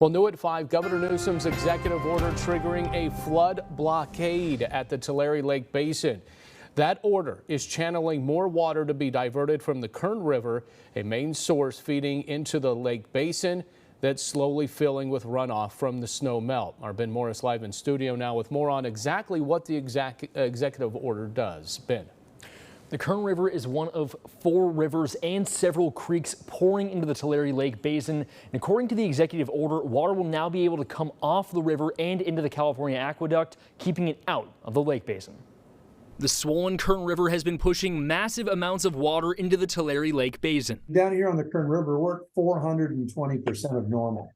Well, new at 5, Governor Newsom's executive order triggering a flood blockade at the Tulare Lake Basin. That order is channeling more water to be diverted from the Kern River, a main source feeding into the lake basin that's slowly filling with runoff from the snow melt. Our Ben Morris live in studio now with more on exactly what the executive order does. Ben. The Kern River is one of 4 rivers and several creeks pouring into the Tulare Lake Basin. And according to the executive order, water will now be able to come off the river and into the California aqueduct, keeping it out of the lake basin. The swollen Kern River has been pushing massive amounts of water into the Tulare Lake Basin. Down here on the Kern River, we're at 420% of normal.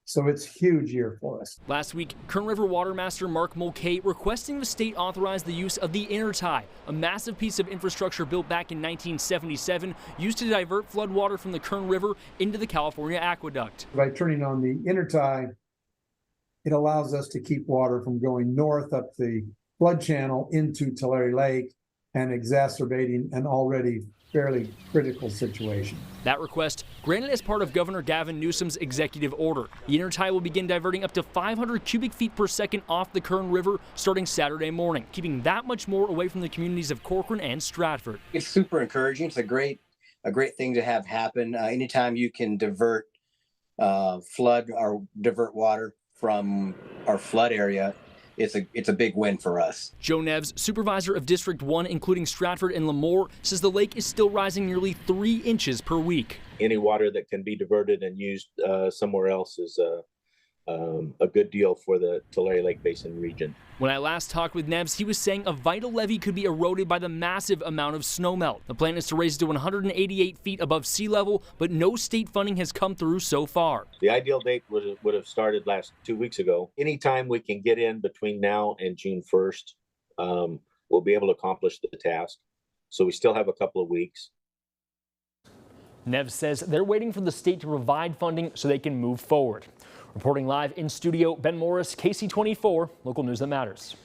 So it's a huge year for us. Last week, Kern River Water Master Mark Mulcahy requesting the state authorize the use of the intertie, a massive piece of infrastructure built back in 1977, used to divert floodwater from the Kern River into the California aqueduct. By turning on the intertie, it allows us to keep water from going north up the flood channel into Tulare Lake and exacerbating an already fairly critical situation. That request granted as part of Governor Gavin Newsom's executive order. The intertie will begin diverting up to 500 cubic feet per second off the Kern River starting Saturday morning, keeping that much more away from the communities of Corcoran and Stratford. It's super encouraging. It's a great thing to have happen. Anytime you can divert flood or divert water from our flood area, it's a big win for us. Joe Neves, supervisor of District 1, including Stratford and Lemoore, says the lake is still rising nearly 3 inches per week. Any water that can be diverted and used somewhere else is a good deal for the Tulare Lake Basin region. When I last talked with Neves, he was saying a vital levee could be eroded by the massive amount of snowmelt. The plan is to raise it to 188 feet above sea level, but no state funding has come through so far. The ideal date would have started 2 weeks ago. Anytime we can get in between now and June 1st, we'll be able to accomplish the task. So we still have a couple of weeks. Neves says they're waiting for the state to provide funding so they can move forward. Reporting live in studio, Ben Morris, KC24, local news that matters.